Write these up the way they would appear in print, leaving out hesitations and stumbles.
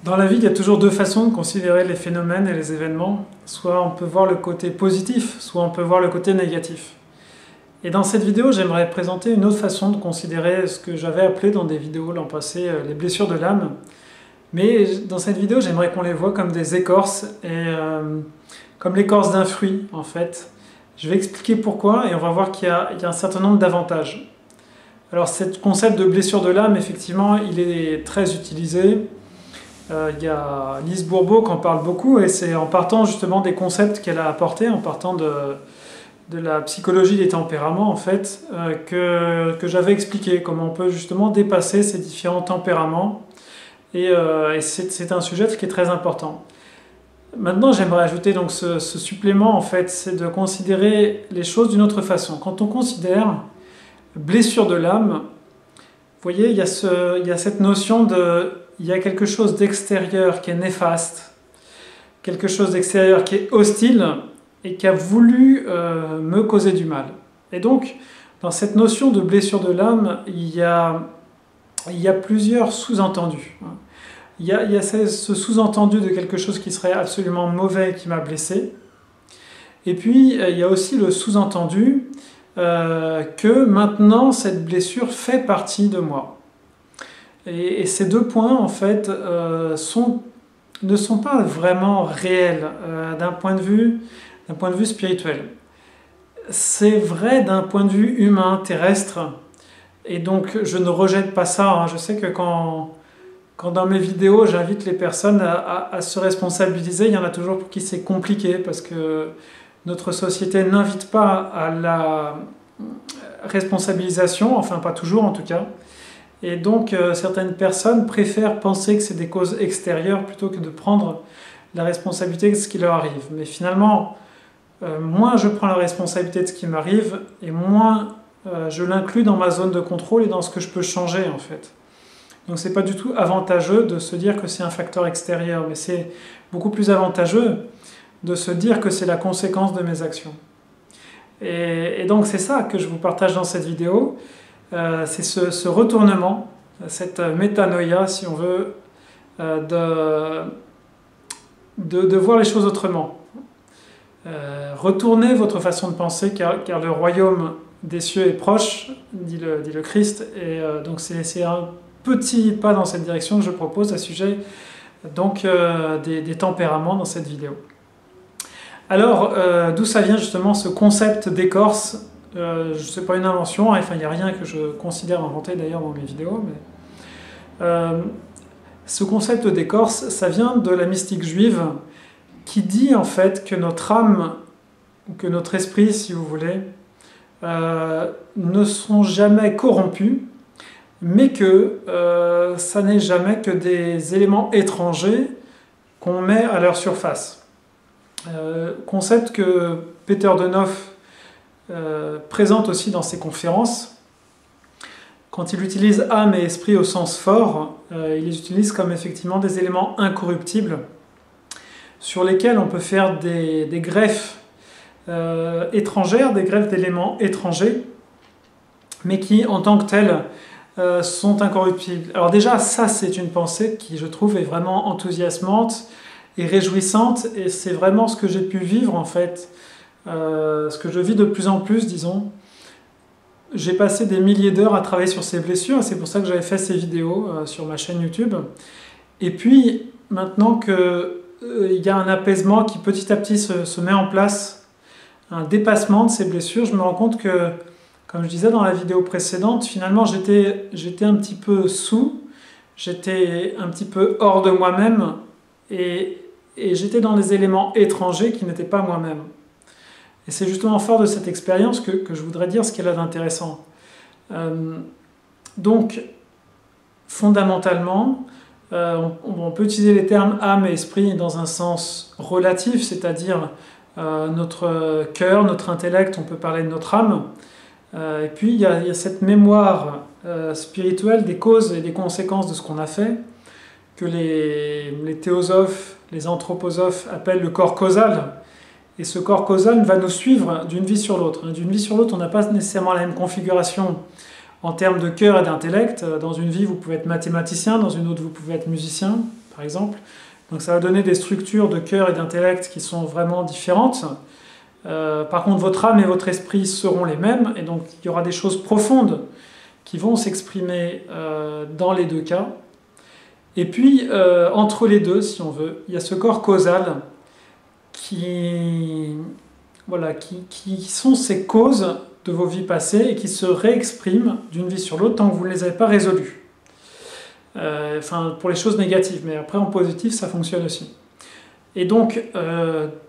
Dans la vie, il y a toujours deux façons de considérer les phénomènes et les événements. Soit on peut voir le côté positif, soit on peut voir le côté négatif. Et dans cette vidéo, j'aimerais présenter une autre façon de considérer ce que j'avais appelé dans des vidéos l'an passé les blessures de l'âme. Mais dans cette vidéo, j'aimerais qu'on les voit comme des écorces, comme l'écorce d'un fruit en fait. Je vais expliquer pourquoi et on va voir qu'il y a un certain nombre d'avantages. Alors ce concept de blessure de l'âme, effectivement, il est très utilisé. Il y a Lise Bourbeau qui en parle beaucoup et c'est en partant justement des concepts qu'elle a apportés, en partant de la psychologie des tempéraments en fait, que j'avais expliqué comment on peut justement dépasser ces différents tempéraments et c'est un sujet qui est très important. Maintenant j'aimerais ajouter donc ce supplément en fait, c'est de considérer les choses d'une autre façon. Quand on considère blessure de l'âme, vous voyez il y a cette notion de il y a quelque chose d'extérieur qui est néfaste, quelque chose d'extérieur qui est hostile et qui a voulu me causer du mal. Et donc, dans cette notion de blessure de l'âme, il y a plusieurs sous-entendus. Il y a ce sous-entendu de quelque chose qui serait absolument mauvais, qui m'a blessé. Et puis, il y a aussi le sous-entendu que maintenant, cette blessure fait partie de moi. Et ces deux points, en fait, ne sont pas vraiment réels d'un point de vue spirituel. C'est vrai d'un point de vue humain, terrestre, et donc je ne rejette pas ça. Hein. Je sais que quand dans mes vidéos, j'invite les personnes à se responsabiliser, il y en a toujours pour qui c'est compliqué, parce que notre société n'invite pas à la responsabilisation, enfin pas toujours en tout cas. Et donc, certaines personnes préfèrent penser que c'est des causes extérieures plutôt que de prendre la responsabilité de ce qui leur arrive. Mais finalement, moins je prends la responsabilité de ce qui m'arrive, et moins je l'inclus dans ma zone de contrôle et dans ce que je peux changer, en fait. Donc, c'est pas du tout avantageux de se dire que c'est un facteur extérieur, mais c'est beaucoup plus avantageux de se dire que c'est la conséquence de mes actions. Et donc, c'est ça que je vous partage dans cette vidéo. C'est ce retournement, cette métanoïa, si on veut, de voir les choses autrement. Retournez votre façon de penser, car le royaume des cieux est proche, dit le Christ, et donc c'est un petit pas dans cette direction que je propose à sujet donc, des tempéraments dans cette vidéo. Alors, d'où ça vient justement ce concept d'écorce? Ce n'est pas une invention, hein, enfin il n'y a rien que je considère inventé d'ailleurs dans mes vidéos, mais ce concept d'écorce, ça vient de la mystique juive qui dit en fait que notre âme, ou que notre esprit si vous voulez, ne sont jamais corrompus, mais que ça n'est jamais que des éléments étrangers qu'on met à leur surface. Concept que Peter de Neuf présente aussi dans ses conférences. Quand il utilise âme et esprit au sens fort, il les utilise comme effectivement des éléments incorruptibles sur lesquels on peut faire des greffes étrangères, des greffes d'éléments étrangers, mais qui en tant que tels sont incorruptibles. Alors déjà, ça c'est une pensée qui je trouve est vraiment enthousiasmante et réjouissante, et c'est vraiment ce que j'ai pu vivre en fait. Ce que je vis de plus en plus, disons. J'ai passé des milliers d'heures à travailler sur ces blessures, et c'est pour ça que j'avais fait ces vidéos sur ma chaîne YouTube. Et puis, maintenant qu'il y a un apaisement qui petit à petit se met en place, un dépassement de ces blessures, je me rends compte que, comme je disais dans la vidéo précédente, finalement j'étais un petit peu sous, j'étais un petit peu hors de moi-même, et j'étais dans des éléments étrangers qui n'étaient pas moi-même. Et c'est justement fort de cette expérience que je voudrais dire ce qu'elle a d'intéressant. Donc, fondamentalement, on peut utiliser les termes âme et esprit dans un sens relatif, c'est-à-dire notre cœur, notre intellect, on peut parler de notre âme. Et puis, il y a cette mémoire spirituelle des causes et des conséquences de ce qu'on a fait, que les théosophes, les anthroposophes appellent le corps causal. Et ce corps causal va nous suivre d'une vie sur l'autre. D'une vie sur l'autre, on n'a pas nécessairement la même configuration en termes de cœur et d'intellect. Dans une vie, vous pouvez être mathématicien, dans une autre, vous pouvez être musicien, par exemple. Donc ça va donner des structures de cœur et d'intellect qui sont vraiment différentes. Par contre, votre âme et votre esprit seront les mêmes, et donc il y aura des choses profondes qui vont s'exprimer dans les deux cas. Et puis, entre les deux, si on veut, il y a ce corps causal qui sont ces causes de vos vies passées et qui se réexpriment d'une vie sur l'autre tant que vous ne les avez pas résolues. Pour les choses négatives, mais après en positif, ça fonctionne aussi. Et donc,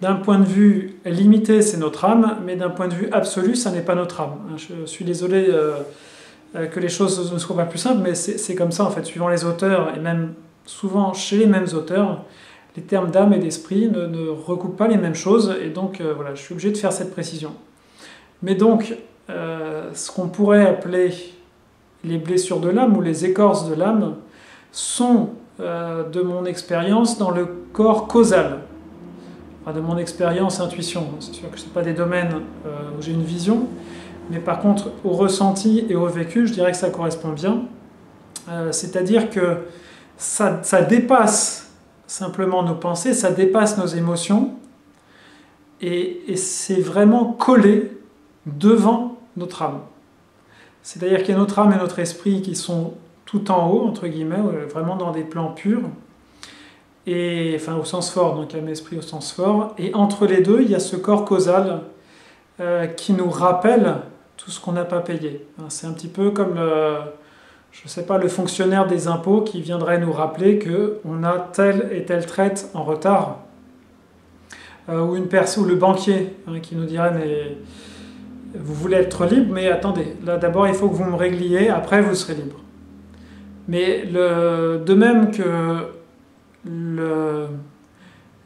d'un point de vue limité, c'est notre âme, mais d'un point de vue absolu, ça n'est pas notre âme. Je suis désolé que les choses ne soient pas plus simples, mais c'est comme ça, en fait, suivant les auteurs, et même souvent chez les mêmes auteurs, les termes d'âme et d'esprit ne recoupent pas les mêmes choses, et donc voilà, je suis obligé de faire cette précision. Mais donc, ce qu'on pourrait appeler les blessures de l'âme ou les écorces de l'âme sont, de mon expérience, dans le corps causal. Enfin, de mon expérience intuition. C'est sûr que ce n'est pas des domaines où j'ai une vision, mais par contre, au ressenti et au vécu, je dirais que ça correspond bien. C'est-à-dire que ça dépasse simplement nos pensées, ça dépasse nos émotions, et c'est vraiment collé devant notre âme. C'est-à-dire qu'il y a notre âme et notre esprit qui sont tout en haut, entre guillemets, vraiment dans des plans purs, et, enfin au sens fort, donc âme et esprit au sens fort, et entre les deux, il y a ce corps causal qui nous rappelle tout ce qu'on n'a pas payé. C'est un petit peu comme le fonctionnaire des impôts qui viendrait nous rappeler qu'on a telle et telle traite en retard, ou le banquier qui nous dirait mais vous voulez être libre, mais attendez, là d'abord il faut que vous me régliez, après vous serez libre. Mais de même que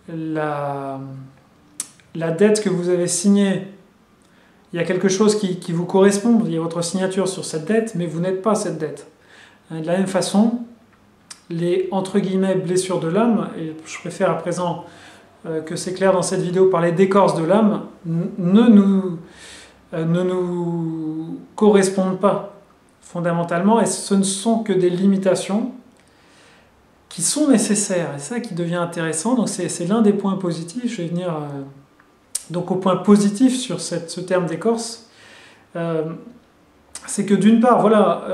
la dette que vous avez signée, il y a quelque chose qui vous correspond, il y a votre signature sur cette dette, mais vous n'êtes pas cette dette. De la même façon, les entre guillemets blessures de l'âme, et je préfère à présent que c'est clair dans cette vidéo parler d'écorce de l'âme, ne nous correspondent pas fondamentalement, et ce ne sont que des limitations qui sont nécessaires, et c'est ça qui devient intéressant. Donc c'est l'un des points positifs. Je vais venir donc au point positif sur ce terme d'écorce. C'est que d'une part, voilà,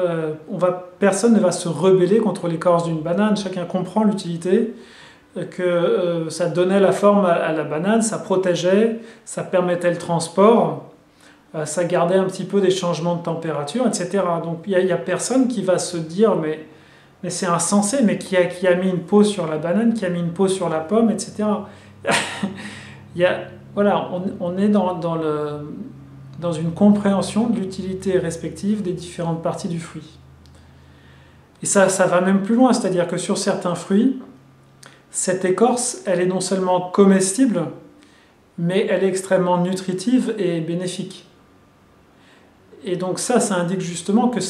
personne ne va se rebeller contre l'écorce d'une banane, chacun comprend l'utilité, que ça donnait la forme à la banane, ça protégeait, ça permettait le transport, ça gardait un petit peu des changements de température, etc. Donc il n'y a personne qui va se dire mais c'est insensé, mais qui a mis une peau sur la banane, qui a mis une peau sur la pomme, etc. Voilà, on est dans une compréhension de l'utilité respective des différentes parties du fruit. Et ça va même plus loin, c'est-à-dire que sur certains fruits, cette écorce, elle est non seulement comestible, mais elle est extrêmement nutritive et bénéfique. Et donc ça indique justement que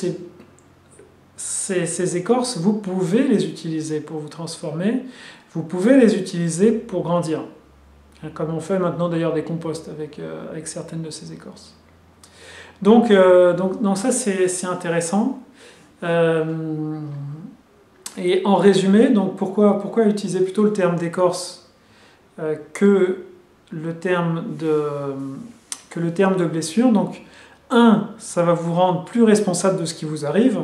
ces écorces, vous pouvez les utiliser pour vous transformer, vous pouvez les utiliser pour grandir. Comme on fait maintenant d'ailleurs des composts avec certaines de ces écorces. Donc ça c'est intéressant. Et en résumé, donc pourquoi utiliser plutôt le terme d'écorce que le terme de blessure? Donc, ça va vous rendre plus responsable de ce qui vous arrive.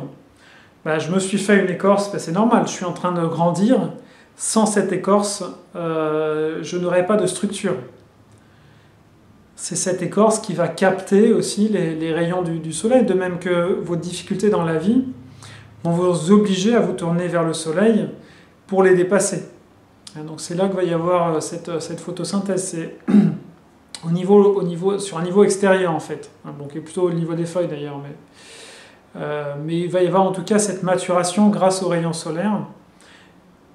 Je me suis fait une écorce, c'est normal, je suis en train de grandir. Sans cette écorce, je n'aurai pas de structure. C'est cette écorce qui va capter aussi les rayons du soleil, de même que vos difficultés dans la vie vont vous obliger à vous tourner vers le soleil pour les dépasser. Donc c'est là qu'il va y avoir cette photosynthèse. C'est sur un niveau extérieur en fait, donc plutôt au niveau des feuilles d'ailleurs, mais il va y avoir en tout cas cette maturation grâce aux rayons solaires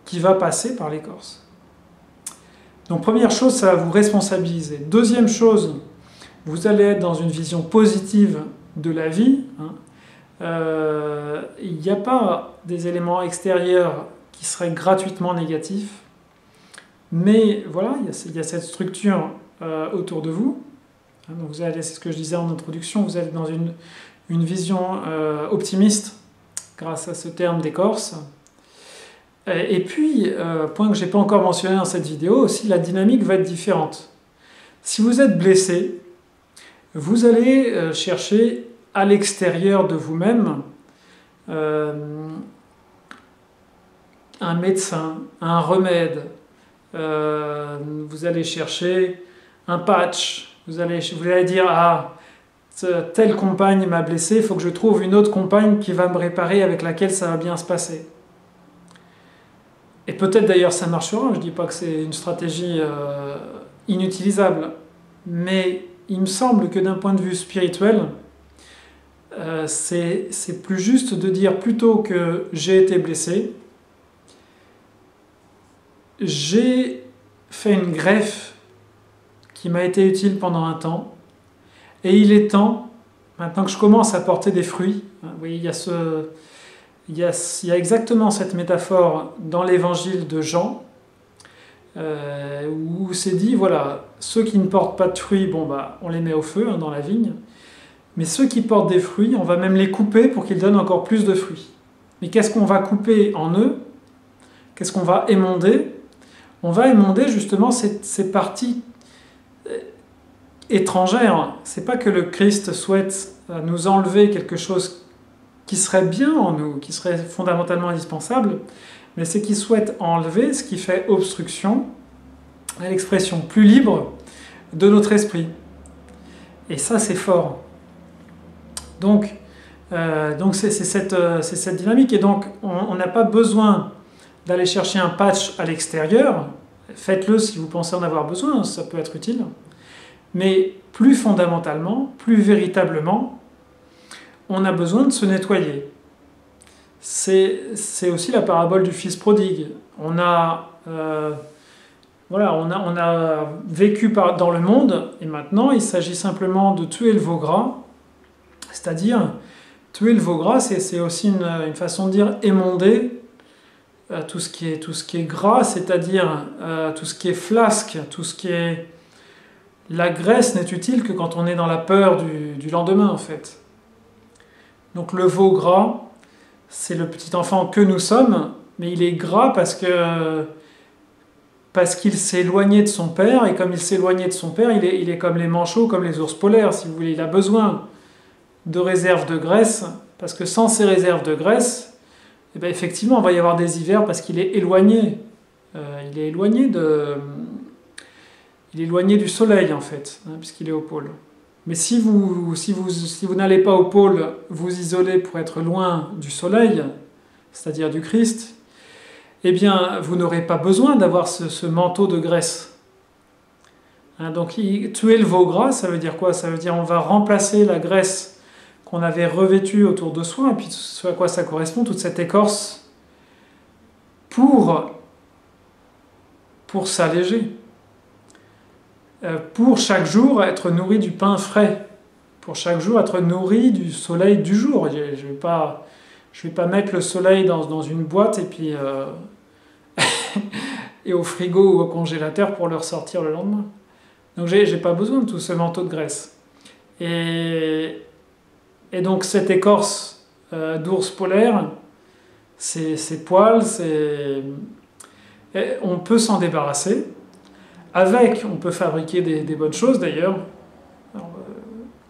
qui va passer par l'écorce. Donc première chose, ça va vous responsabiliser. Deuxième chose, vous allez être dans une vision positive de la vie. Il n'y a pas des éléments extérieurs qui seraient gratuitement négatifs, mais voilà, il y a cette structure autour de vous. Donc c'est ce que je disais en introduction, vous êtes dans une vision optimiste grâce à ce terme d'écorce. Et puis, point que je n'ai pas encore mentionné dans cette vidéo, aussi la dynamique va être différente. Si vous êtes blessé, vous allez chercher à l'extérieur de vous-même un médecin, un remède, vous allez chercher un patch, vous allez dire ah, telle compagne m'a blessé, il faut que je trouve une autre compagne qui va me réparer, avec laquelle ça va bien se passer. Et peut-être d'ailleurs ça marchera, je ne dis pas que c'est une stratégie inutilisable, mais il me semble que d'un point de vue spirituel, c'est plus juste de dire plutôt que j'ai été blessé, j'ai fait une greffe qui m'a été utile pendant un temps, et il est temps, maintenant que je commence à porter des fruits, vous voyez, il y a exactement cette métaphore dans l'évangile de Jean, où c'est dit, voilà, ceux qui ne portent pas de fruits, bon, bah, on les met au feu dans la vigne, mais ceux qui portent des fruits, on va même les couper pour qu'ils donnent encore plus de fruits. Mais qu'est-ce qu'on va couper en eux? Qu'est-ce qu'on va émonder? On va émonder justement ces parties étrangères. C'est pas que le Christ souhaite nous enlever quelque chose qui serait bien en nous, qui serait fondamentalement indispensable, mais c'est qu'il souhaite enlever ce qui fait obstruction à l'expression plus libre de notre esprit. Et ça, c'est fort. Donc c'est cette dynamique. Et donc, on n'a pas besoin d'aller chercher un patch à l'extérieur. Faites-le si vous pensez en avoir besoin, ça peut être utile. Mais plus fondamentalement, plus véritablement, on a besoin de se nettoyer. C'est aussi la parabole du fils prodigue. On a vécu dans le monde, et maintenant il s'agit simplement de tuer le veau gras. C'est-à-dire, tuer le veau gras, c'est aussi une façon de dire émonder tout ce qui est gras, c'est-à-dire tout ce qui est flasque, tout ce qui est... La graisse n'est utile que quand on est dans la peur du lendemain, en fait. Donc le veau gras, c'est le petit enfant que nous sommes, mais il est gras parce qu'il s'est éloigné de son père, et comme il s'est éloigné de son père, il est comme les manchots, comme les ours polaires, si vous voulez. Il a besoin de réserves de graisse, parce que sans ces réserves de graisse, eh bien effectivement, il va y avoir des hivers parce qu'il est éloigné. Il est éloigné du soleil, en fait, puisqu'il est au pôle. Mais si vous n'allez pas au pôle, vous isolez pour être loin du soleil, c'est-à-dire du Christ, eh bien, vous n'aurez pas besoin d'avoir ce manteau de graisse. Donc, tuer le veau gras, ça veut dire quoi? Ça veut dire on va remplacer la graisse qu'on avait revêtue autour de soi, et puis ce à quoi ça correspond, toute cette écorce, pour s'alléger. Pour chaque jour être nourri du pain frais, pour chaque jour être nourri du soleil du jour. Je ne vais pas mettre le soleil dans une boîte et puis et au frigo ou au congélateur pour le ressortir le lendemain. Donc j'ai pas besoin de tout ce manteau de graisse. Et donc cette écorce d'ours polaire, ces poils, on peut s'en débarrasser. On peut fabriquer des bonnes choses d'ailleurs.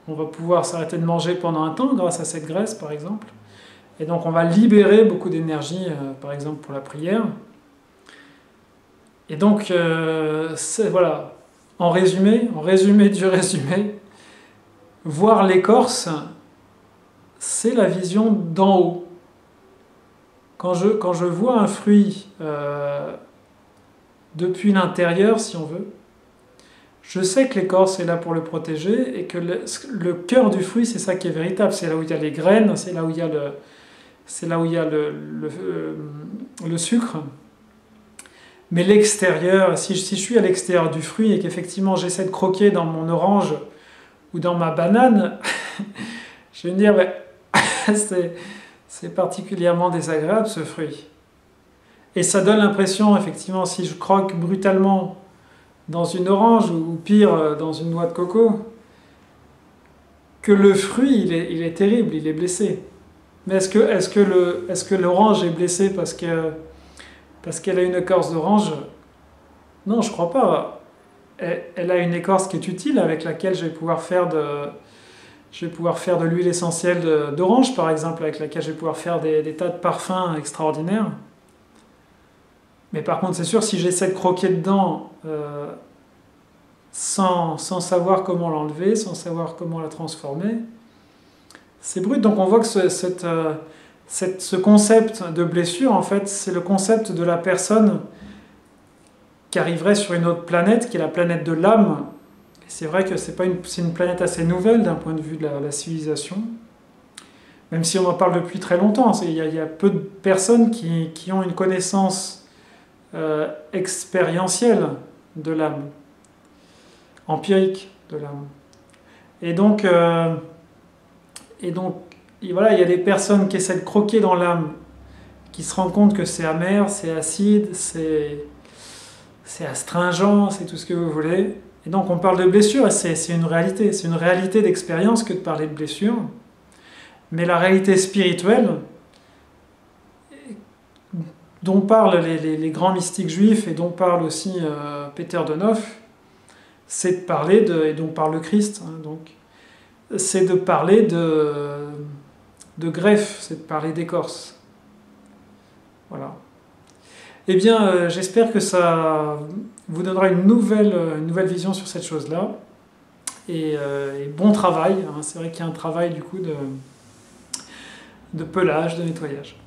On va pouvoir s'arrêter de manger pendant un temps grâce à cette graisse, par exemple. Et donc on va libérer beaucoup d'énergie, par exemple pour la prière. Et donc, voilà, en résumé du résumé, voir l'écorce, c'est la vision d'en haut. Quand je vois un fruit depuis l'intérieur, si on veut, je sais que l'écorce est là pour le protéger et que le cœur du fruit, c'est ça qui est véritable. C'est là où il y a les graines, c'est là où il y a le sucre. Mais l'extérieur, si je suis à l'extérieur du fruit et qu'effectivement j'essaie de croquer dans mon orange ou dans ma banane, je vais me dire, c'est particulièrement désagréable ce fruit. Et ça donne l'impression, effectivement, si je croque brutalement dans une orange ou pire dans une noix de coco, que le fruit, il est terrible, il est blessé. Mais est-ce que l'orange est blessée parce parce qu'elle a une écorce d'orange. Non, je crois pas. Elle a une écorce qui est utile, avec laquelle je vais pouvoir faire de l'huile essentielle d'orange, par exemple, avec laquelle je vais pouvoir faire des tas de parfums extraordinaires. Mais par contre, c'est sûr, si j'essaie de croquer dedans sans savoir comment l'enlever, sans savoir comment la transformer, c'est brut. Donc on voit que ce concept de blessure, en fait, c'est le concept de la personne qui arriverait sur une autre planète, qui est la planète de l'âme. Et c'est vrai que c'est une planète assez nouvelle d'un point de vue de la civilisation, même si on en parle depuis très longtemps. Il y a peu de personnes qui ont une connaissance expérientielle de l'âme, empirique de l'âme. Et donc, voilà, il y a des personnes qui essaient de croquer dans l'âme, qui se rendent compte que c'est amer, c'est acide, c'est astringent, c'est tout ce que vous voulez. Et donc on parle de blessure, et c'est une réalité d'expérience que de parler de blessure. Mais la réalité spirituelle, dont parlent les grands mystiques juifs, et dont parle aussi Peter de Neuf, c'est de parler et dont parle le Christ, hein, donc, c'est de parler de greffe, c'est de parler d'écorce. Voilà. Eh bien, j'espère que ça vous donnera une nouvelle vision sur cette chose-là. Et bon travail, hein. C'est vrai qu'il y a un travail du coup de pelage, de nettoyage.